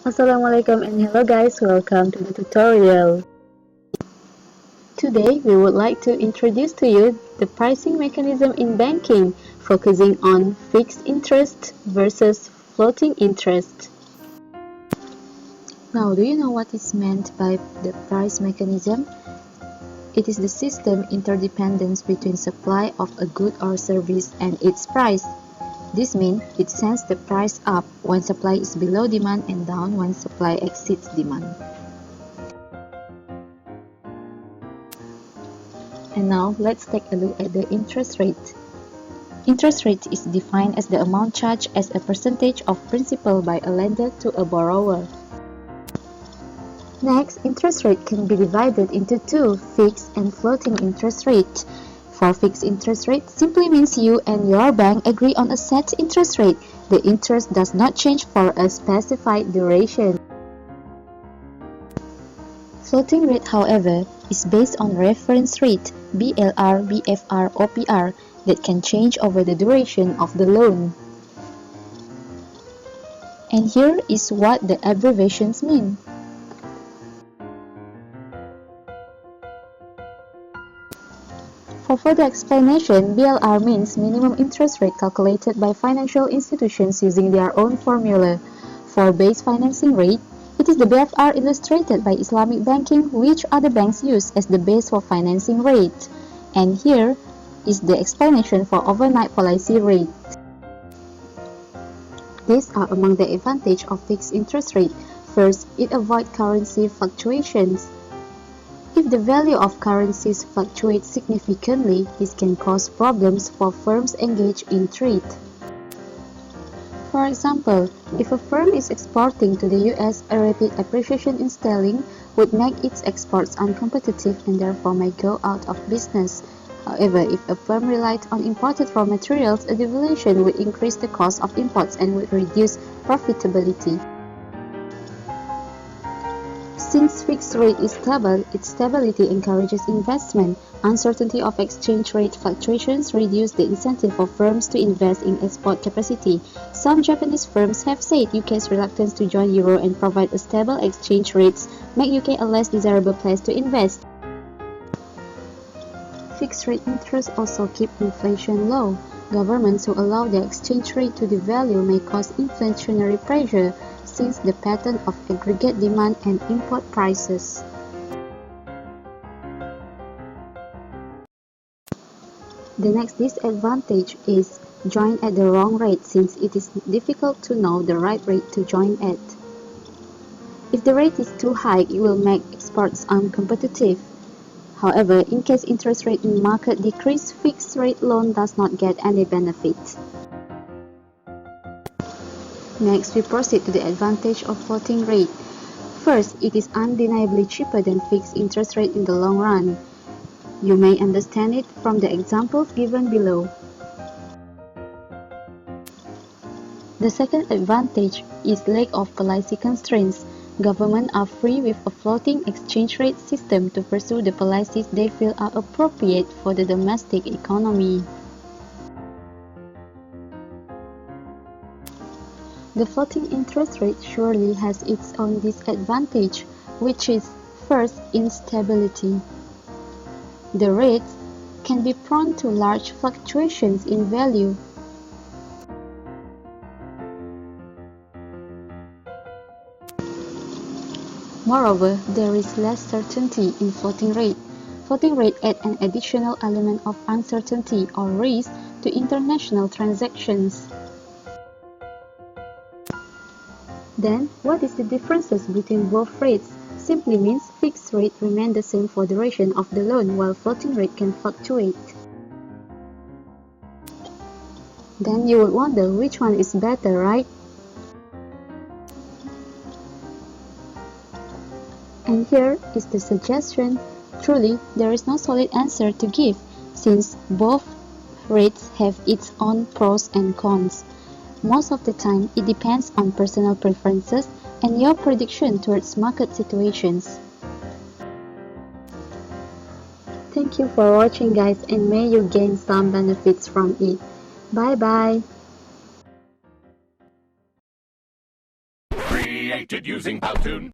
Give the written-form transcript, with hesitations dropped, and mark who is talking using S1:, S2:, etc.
S1: Assalamualaikum and hello guys, welcome to the tutorial. Today we would like to introduce to you the pricing mechanism in banking, focusing on fixed interest versus floating interest. Now, do you know what is meant by the price mechanism? It is the system interdependence between supply of a good or service and its price. This means it sends the price up when supply is below demand and down when supply exceeds demand. And now let's take a look at the interest rate. Interest rate is defined as the amount charged as a percentage of principal by a lender to a borrower. Next, interest rate can be divided into two, fixed and floating interest rate. For fixed interest rate simply means you and your bank agree on a set interest rate. The interest does not change for a specified duration. Floating rate, however, is based on reference rate BLR, BFR, OPR that can change over the duration of the loan. And here is what the abbreviations mean. For further explanation, BLR means minimum interest rate calculated by financial institutions using their own formula. For base financing rate, it is the BFR illustrated by Islamic banking, which other banks use as the base for financing rate. And here is the explanation for overnight policy rate. These are among the advantages of fixed interest rate. First, it avoids currency fluctuations. If the value of currencies fluctuates significantly, this can cause problems for firms engaged in trade. For example, if a firm is exporting to the US, a rapid appreciation in sterling would make its exports uncompetitive and therefore may go out of business. However, if a firm relied on imported raw materials, a devaluation would increase the cost of imports and would reduce profitability. Since fixed rate is stable, its stability encourages investment. Uncertainty of exchange rate fluctuations reduce the incentive for firms to invest in export capacity. Some Japanese firms have said UK's reluctance to join Euro and provide a stable exchange rates make UK a less desirable place to invest. Fixed rate interest also keep inflation low. Governments who allow their exchange rate to devalue may cause inflationary pressure, since the pattern of aggregate demand and import prices. The next disadvantage is join at the wrong rate, since it is difficult to know the right rate to join at. If the rate is too high, it will make exports uncompetitive. However, in case interest rate in market decrease, fixed rate loan does not get any benefit. Next, we proceed to the advantage of floating rate. First, it is undeniably cheaper than fixed interest rate in the long run. You may understand it from the examples given below. The second advantage is lack of policy constraints. Governments are free with a floating exchange rate system to pursue the policies they feel are appropriate for the domestic economy. The floating interest rate surely has its own disadvantage, which is, first, instability. The rates can be prone to large fluctuations in value. Moreover, there is less certainty in floating rate. Floating rate adds an additional element of uncertainty or risk to international transactions. Then, what is the differences between both rates? Simply means fixed rate remain the same for duration of the loan, while floating rate can fluctuate. Then you would wonder which one is better, right? And here is the suggestion. Truly, there is no solid answer to give, since both rates have its own pros and cons. Most of the time, it depends on personal preferences and your prediction towards market situations. Thank you for watching guys, and may you gain some benefits from it. Bye bye.
S2: created using Powtoon.